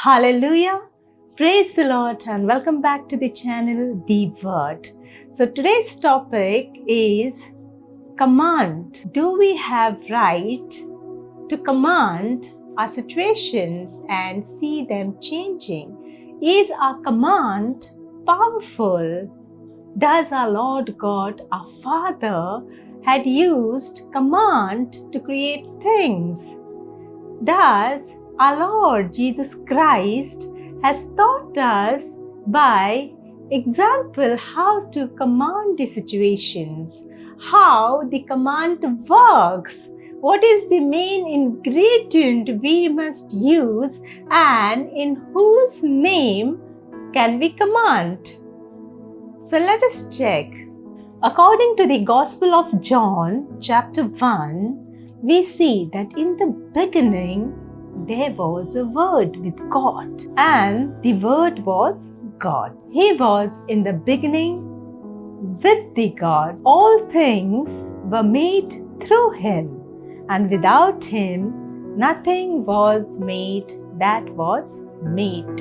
Hallelujah! Praise the Lord and welcome back to the channel The Word. So today's topic is command. Do we have right to command our situations and see them changing? Is our command powerful? Does our Lord God, our Father, had used command to create things? Does our Lord Jesus Christ has taught us by example how to command the situations, how the command works, what is the main ingredient we must use, and in whose name can we command? So let us check. According to the Gospel of John, chapter 1, we see that in the beginning there was a word with God, and the word was God. He was in the beginning with the God. All things were made through him, and without him nothing was made that was made.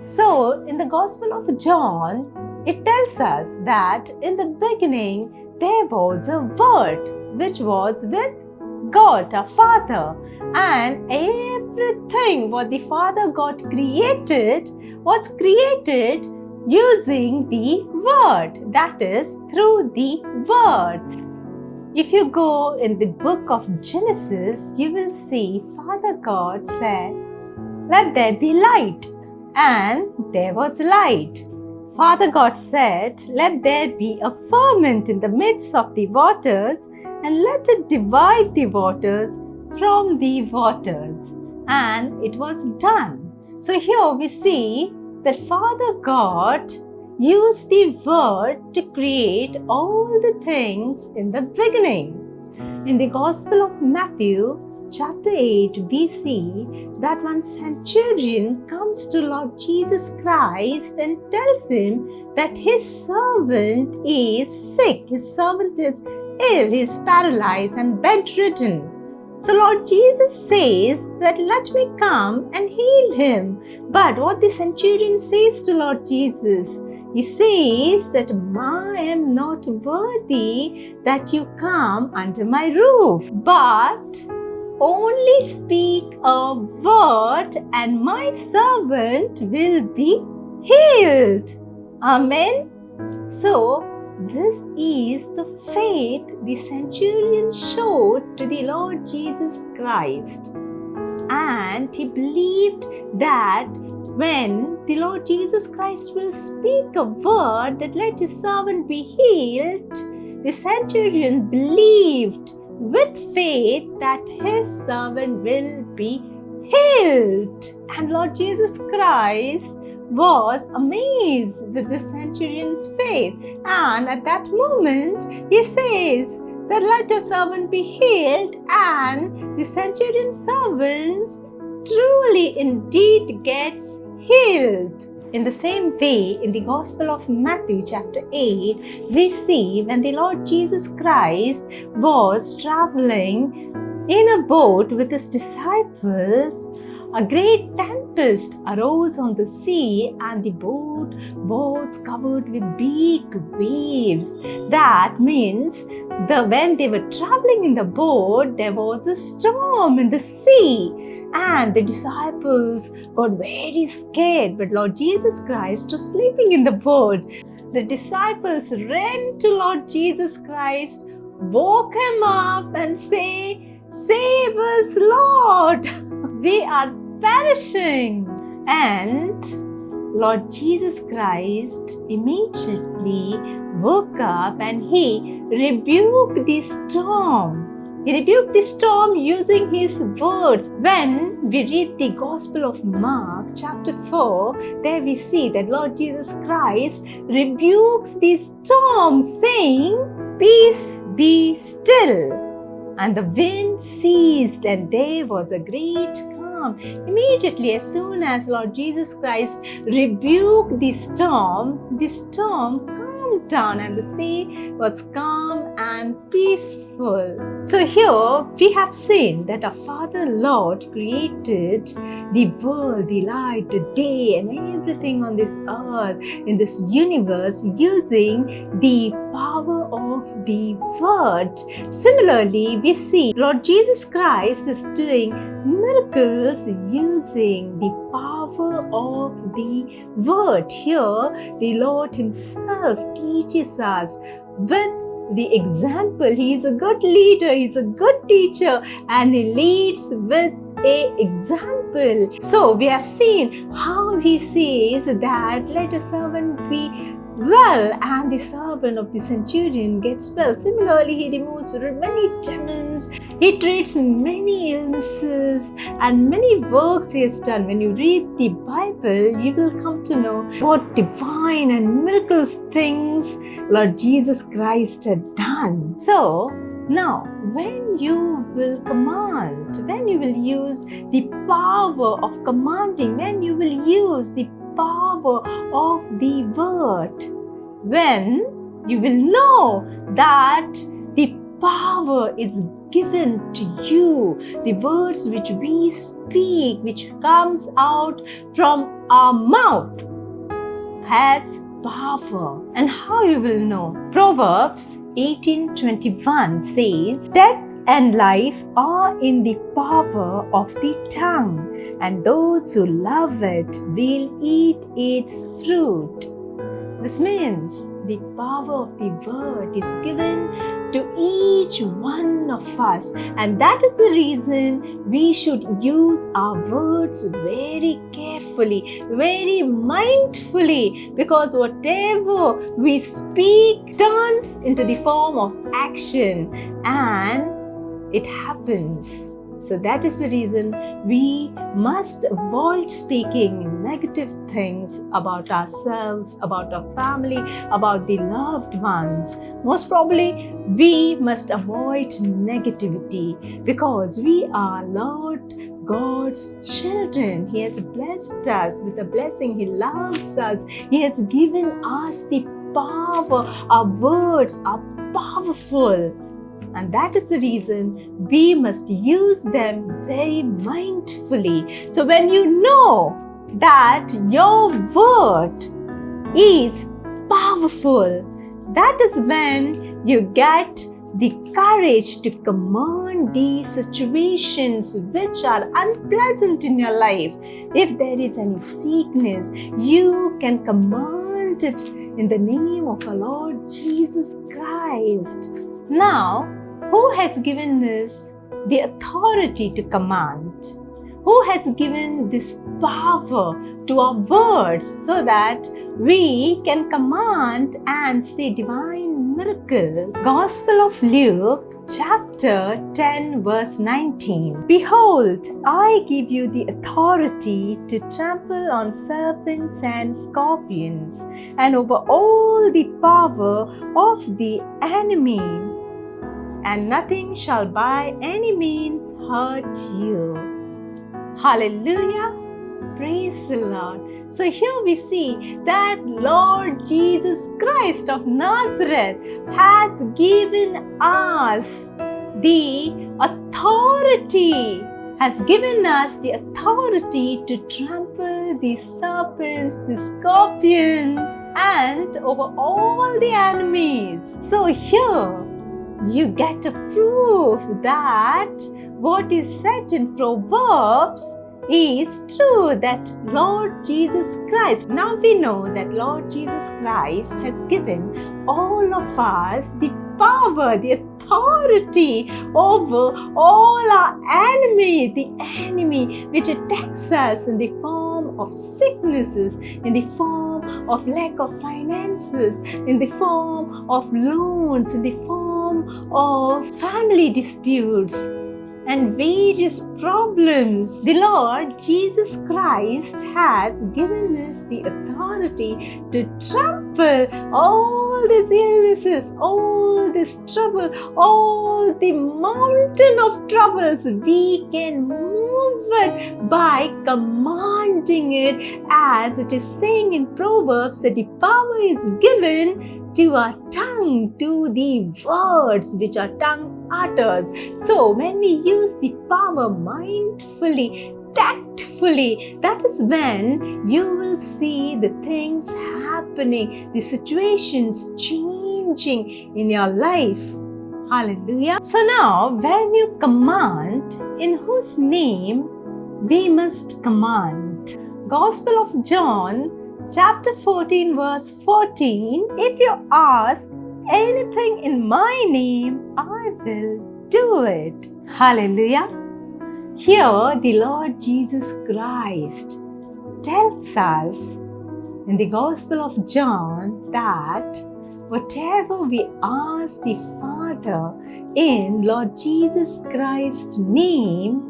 So in the Gospel of John, it tells us that in the beginning there was a word which was with God, our Father, and everything what the Father God created was created using the Word, that is, through the Word. If you go in the book of Genesis, you will see Father God said, "Let there be light," and there was light. Father God said, "Let there be a firmament in the midst of the waters, and let it divide the waters from the waters." And it was done. So here we see that Father God used the word to create all the things in the beginning. In the Gospel of Matthew, chapter 8, we see that one centurion comes to Lord Jesus Christ and tells him that his servant is sick, his servant is ill, he is paralyzed and bedridden. So Lord Jesus says that let me come and heal him. But what the centurion says to Lord Jesus, he says that I am not worthy that you come under my roof, but only speak a word and my servant will be healed. Amen. So this is the faith the centurion showed to the Lord Jesus Christ. And he believed that when the Lord Jesus Christ will speak a word that let his servant be healed, the centurion believed with faith that his servant will be healed. And Lord Jesus Christ was amazed with the centurion's faith. And at that moment, he says that let your servant be healed. And the centurion's servant truly indeed gets healed. In the same way, in the Gospel of Matthew chapter 8, we see when the Lord Jesus Christ was traveling in a boat with his disciples, a great tempest arose on the sea and the boat was covered with big waves. That means when they were traveling in the boat, there was a storm in the sea. And the disciples got very scared, but Lord Jesus Christ was sleeping in the boat. The disciples ran to Lord Jesus Christ, woke him up and say, "Save us, Lord! We are perishing." And Lord Jesus Christ immediately woke up and he rebuked the storm. He rebuked the storm using his words. When we read the Gospel of Mark, chapter 4, there we see that Lord Jesus Christ rebukes the storm, saying, "Peace, be still." And the wind ceased, and there was a great calm. Immediately, as soon as Lord Jesus Christ rebuked the storm calmed down, and the sea was calm and peaceful. So here we have seen that our Father Lord created the world, the light, the day and everything on this earth, in this universe, using the power of the Word. Similarly, we see Lord Jesus Christ is doing miracles using the power of the Word. Here, the Lord Himself teaches us with the example. He is a good leader, He is a good teacher, and He leads with an example. So we have seen how He says that let a servant be well, and the servant of the centurion gets well. Similarly, He removes many demons, He treats many illnesses, and many works He has done. When you read the Bible, you will come to know what divine and miracles things Lord Jesus Christ had done. So, now, when you will command, when you will use the power of commanding, when you will use the power of the Word, when you will know that the power is given to you, the words which we speak, which comes out from our mouth, has power. And how you will know? Proverbs 18:21 says, "Death and life are in the power of the tongue, and those who love it will eat its fruit." This means the power of the Word is given to each one of us, and that is the reason we should use our words very carefully, very mindfully, because whatever we speak turns into the form of action and it happens. So that is the reason we must avoid speaking negative things about ourselves, about our family, about the loved ones. Most probably, we must avoid negativity because we are Lord God's children. He has blessed us with a blessing. He loves us. He has given us the power. Our words are powerful. And that is the reason we must use them very mindfully. So when you know that your word is powerful, that is when you get the courage to command these situations which are unpleasant in your life. If there is any sickness, you can command it in the name of our Lord Jesus Christ. Now, who has given us the authority to command? Who has given this power to our words so that we can command and see divine miracles? Gospel of Luke, chapter 10, verse 19. "Behold, I give you the authority to trample on serpents and scorpions, and over all the power of the enemy, and nothing shall by any means hurt you." Hallelujah! Praise the Lord. So here we see that Lord Jesus Christ of Nazareth has given us the authority, to trample the serpents, the scorpions, and over all the enemies. So here you get a proof that what is said in Proverbs is true, that Lord Jesus Christ. Now we know that Lord Jesus Christ has given all of us the power, the authority over all our enemy, the enemy which attacks us in the form of sicknesses, in the form of lack of finances, in the form of loans, in the form of family disputes and various problems. The Lord Jesus Christ has given us the authority to trample all these illnesses, all this trouble, all the mountain of troubles. We can move it by commanding it, as it is saying in Proverbs that the power is given to our tongue. tongue to the words which our tongue utters. So when we use the power mindfully, tactfully, that is when you will see the things happening, the situations changing in your life. Hallelujah. So now, when you command, in whose name we must command? Gospel of John, chapter 14, verse 14. If you ask anything in my name, I will do it. Hallelujah. Here, the Lord Jesus Christ tells us in the Gospel of John that whatever we ask the Father in Lord Jesus Christ's name,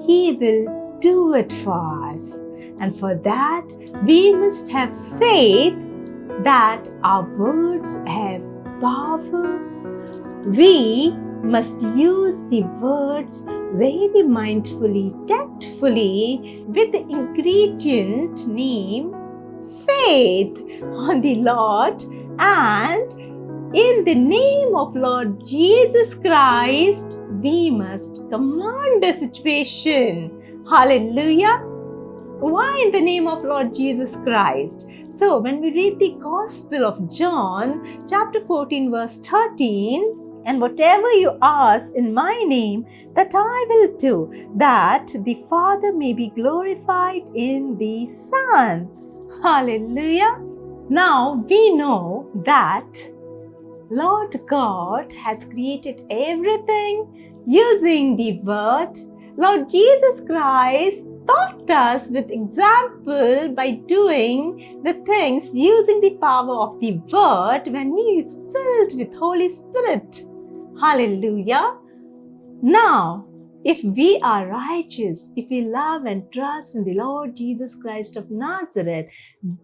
He will do it for us. And for that, we must have faith that our words have power. We must use the words very mindfully, tactfully, with the ingredient name faith on the Lord, and in the name of Lord Jesus Christ, we must command a situation. Hallelujah. Why in the name of Lord Jesus Christ? So when we read the Gospel of John, chapter 14, verse 13, and whatever you ask in my name, that I will do, that the Father may be glorified in the Son. Hallelujah. Now we know that Lord God has created everything using the Word. Lord Jesus Christ taught us with example by doing the things using the power of the Word when He is filled with Holy Spirit. Hallelujah. Now, if we are righteous, if we love and trust in the Lord Jesus Christ of Nazareth,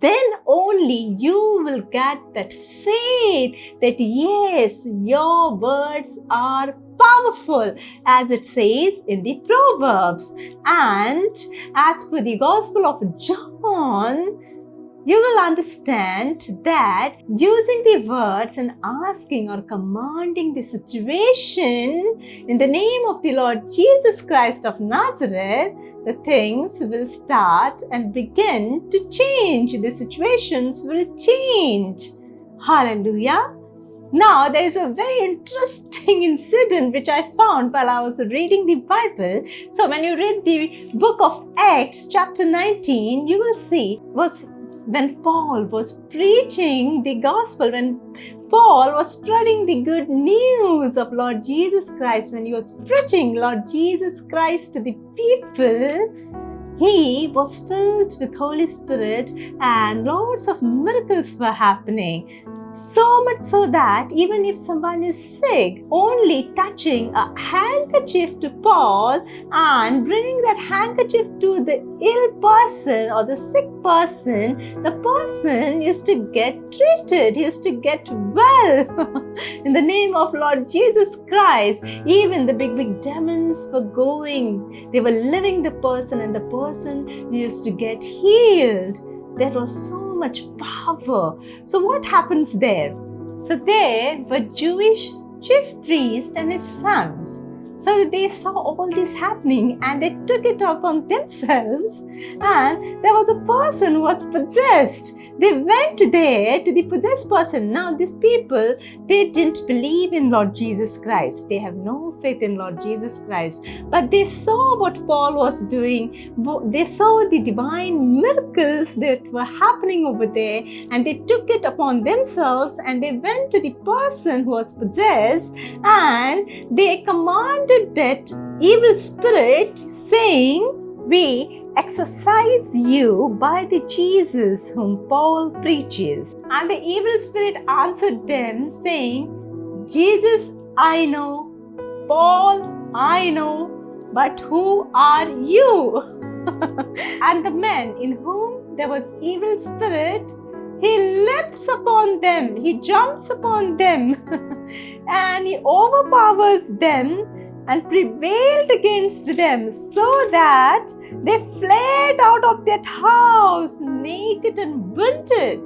then only you will get that faith that yes, your words are powerful, as it says in the Proverbs. And as per the Gospel of John, you will understand that using the words and asking or commanding the situation in the name of the Lord Jesus Christ of Nazareth, the things will start and begin to change. The situations will change. Hallelujah. Now, there is a very interesting incident which I found while I was reading the Bible. So, when you read the book of Acts, chapter 19, you will see when Paul was preaching the gospel, when Paul was spreading the good news of Lord Jesus Christ, when he was preaching Lord Jesus Christ to the people, he was filled with Holy Spirit and lots of miracles were happening. So much so that even if someone is sick, only touching a handkerchief to Paul and bringing that handkerchief to the ill person or the sick person, the person used to get treated, used to get well. In the name of Lord Jesus Christ, even the big demons were going. They were leaving the person and the person used to get healed. There was so much power. So what happens there? So there were Jewish chief priest and his sons. So they saw all this happening and they took it upon themselves, and there was a person who was possessed. They went there to the possessed person. Now these people, they didn't believe in Lord Jesus Christ. They have no faith in Lord Jesus Christ. But they saw what Paul was doing. They saw the divine miracles that were happening over there, and they took it upon themselves and they went to the person who was possessed and they commanded that evil spirit, saying, "We exorcise you by the Jesus whom Paul preaches." And the evil spirit answered them, saying, "Jesus I know, Paul I know, but who are you?" And the man in whom there was evil spirit, he leaps upon them, he jumps upon them, and he overpowers them and prevailed against them, so that they fled out of that house naked and wounded.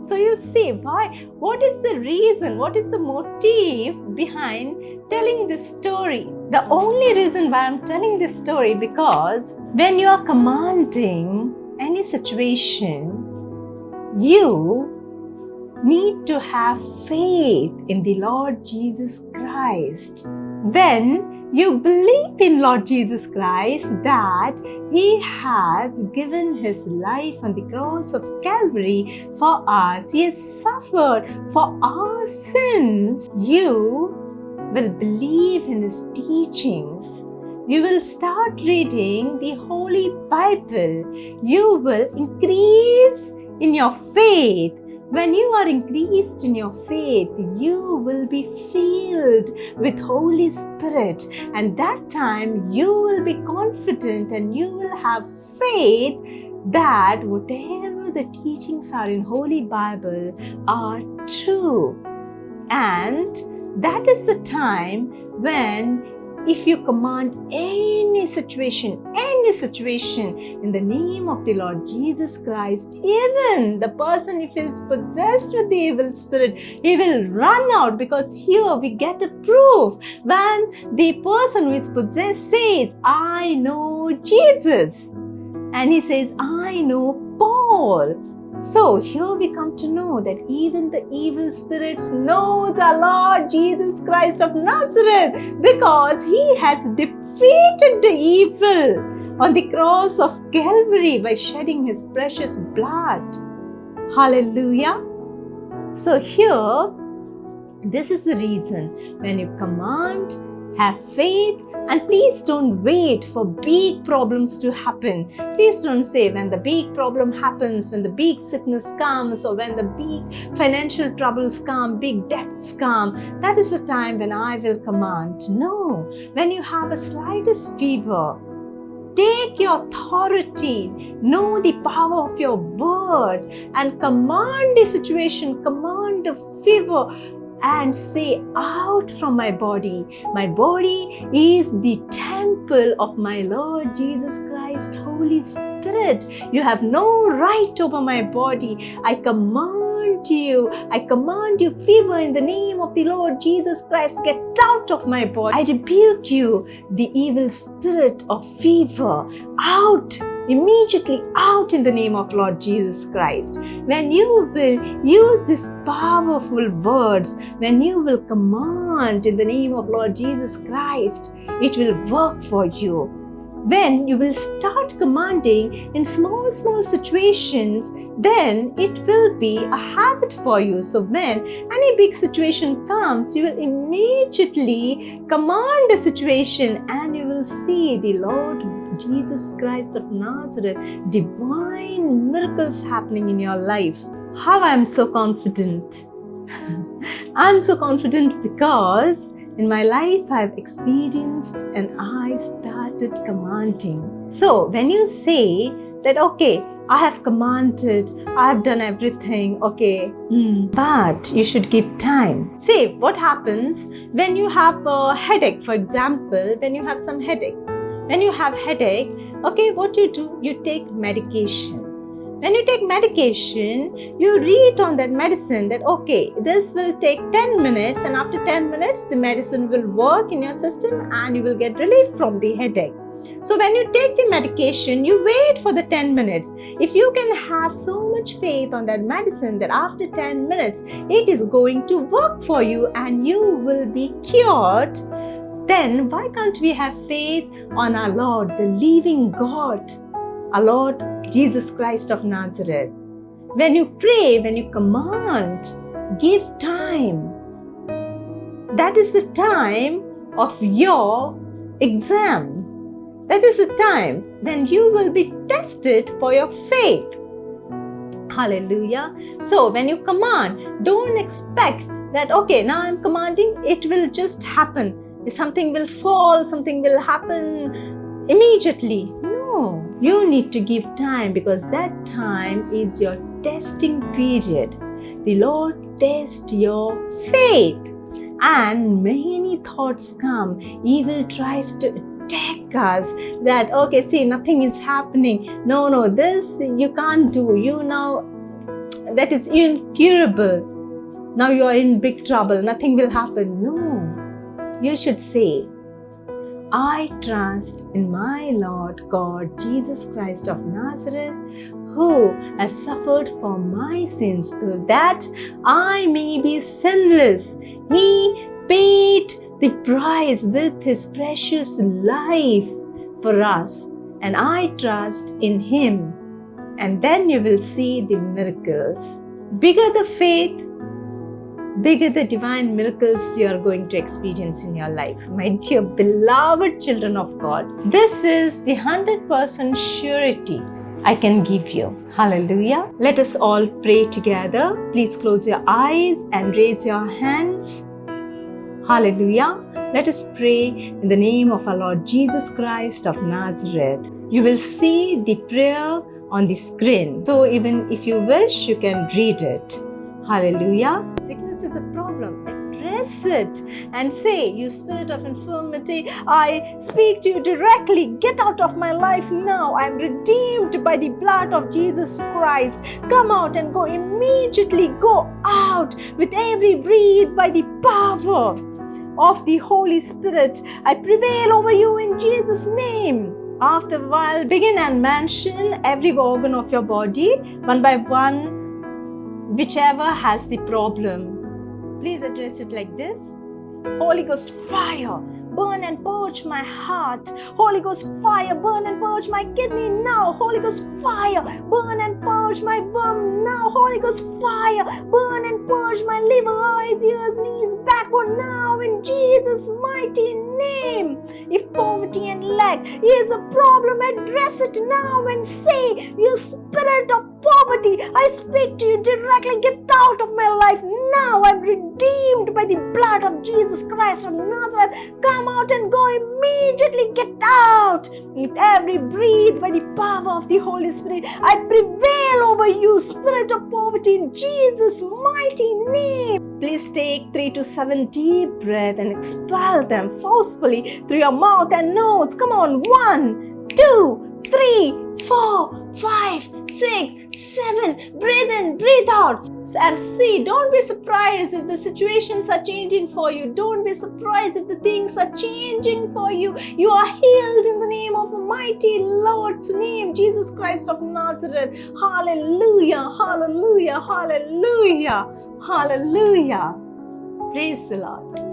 So you see, why? What is the reason? What is the motive behind telling this story? The only reason why I'm telling this story, because when you are commanding any situation, you need to have faith in the Lord Jesus Christ. When you believe in Lord Jesus Christ that He has given His life on the cross of Calvary for us, He has suffered for our sins, you will believe in His teachings. You will start reading the Holy Bible. You will increase in your faith. When you are increased in your faith, you will be filled with Holy Spirit. And that time you will be confident and you will have faith that whatever the teachings are in Holy Bible are true. And that is the time when, if you command any situation in the name of the Lord Jesus Christ, even the person, if he is possessed with the evil spirit, he will run out, because here we get a proof. When the person who is possessed says, I know Jesus, and he says, I know Paul. So here we come to know that even the evil spirits knows our Lord Jesus Christ of Nazareth, because He has defeated the evil on the cross of Calvary by shedding His precious blood. Hallelujah. So here, this is the reason when you command, have faith, and please don't wait for big problems to happen. Please don't say when the big problem happens, when the big sickness comes, or when the big financial troubles come, big debts come, that is the time when I will command. No, when you have a slightest fever, take your authority, know the power of your word, and command the situation, command the fever, and say, out from my body. My body is the temple of my Lord Jesus Christ, Holy Spirit. You have no right over my body. I command you, fever, in the name of the Lord Jesus Christ, get out of my body. I rebuke you, the evil spirit of fever, out, immediately out in the name of Lord Jesus Christ. When you will use these powerful words, when you will command in the name of Lord Jesus Christ, it will work for you. When you will start commanding in small situations, then it will be a habit for you. So when any big situation comes, you will immediately command a situation, and you will see the Lord Jesus Christ of Nazareth, divine miracles happening in your life. How I am so confident. I'm so confident because in my life I've experienced and I started commanding. So when you say that, okay, I have commanded, I have done everything, okay, but you should give time. See, what happens when you have a headache, for example, when you have some headache. When you have headache, okay, what you do? You take medication. When you take medication, you read on that medicine that, okay, this will take 10 minutes, and after 10 minutes, the medicine will work in your system and you will get relief from the headache. So when you take the medication, you wait for the 10 minutes. If you can have so much faith on that medicine that after 10 minutes, it is going to work for you and you will be cured, then why can't we have faith on our Lord, the living God, our Lord Jesus Christ of Nazareth? When you pray, when you command, give time. That is the time of your exam. That is the time when you will be tested for your faith. Hallelujah. So when you command, don't expect that, okay, now I'm commanding, it will just happen. Something will fall, something will happen immediately. No, you need to give time, because that time is your testing period. The Lord tests your faith, and many thoughts come. Evil tries to attack us that, okay, see, nothing is happening. No, this you can't do. You now that is incurable. Now you are in big trouble, nothing will happen. No, you should say, I trust in my Lord God, Jesus Christ of Nazareth, who has suffered for my sins so that I may be sinless. He paid the price with his precious life for us, and I trust in him. And then you will see the miracles. Bigger the faith, bigger the divine miracles you are going to experience in your life. My dear beloved children of God, this is the 100% surety I can give you. Hallelujah. Let us all pray together. Please close your eyes and raise your hands. Hallelujah. Let us pray in the name of our Lord Jesus Christ of Nazareth. You will see the prayer on the screen. So even if you wish, you can read it. Hallelujah. Sickness is a problem. Address it and say, you spirit of infirmity, I speak to you directly. Get out of my life now. I am redeemed by the blood of Jesus Christ. Come out and go immediately. Go out with every breath by the power of the Holy Spirit. I prevail over you in Jesus' name. After a while, begin and mention every organ of your body, one by one, whichever has the problem. Please address it like this. Holy Ghost fire, burn and purge my heart. Holy Ghost fire, burn and purge my kidney now. Holy Ghost fire, burn and purge my bum now. Holy Ghost fire, burn and purge my liver, eyes, ears, knees, backbone now in Jesus' mighty name. If poverty and lack is a problem, address it now and say, you spirit of poverty, I speak to you directly. Get out of my life now. I'm redeemed by the blood of Jesus Christ of Nazareth. Come out and go immediately. Get out. With every breath by the power of the Holy Spirit, I prevail over you, spirit of poverty, in Jesus' mighty name. Please take 3 to 7 deep breaths and expel them forcefully through your mouth and nose. Come on. 1, 2, 3, 4, 5, 6, 7. Breathe in, breathe out. And see, don't be surprised if the situations are changing for you. Don't be surprised if the things are changing for you. You are healed in the name of mighty Lord's name, Jesus Christ of Nazareth. Hallelujah, hallelujah, hallelujah, hallelujah. Praise the Lord.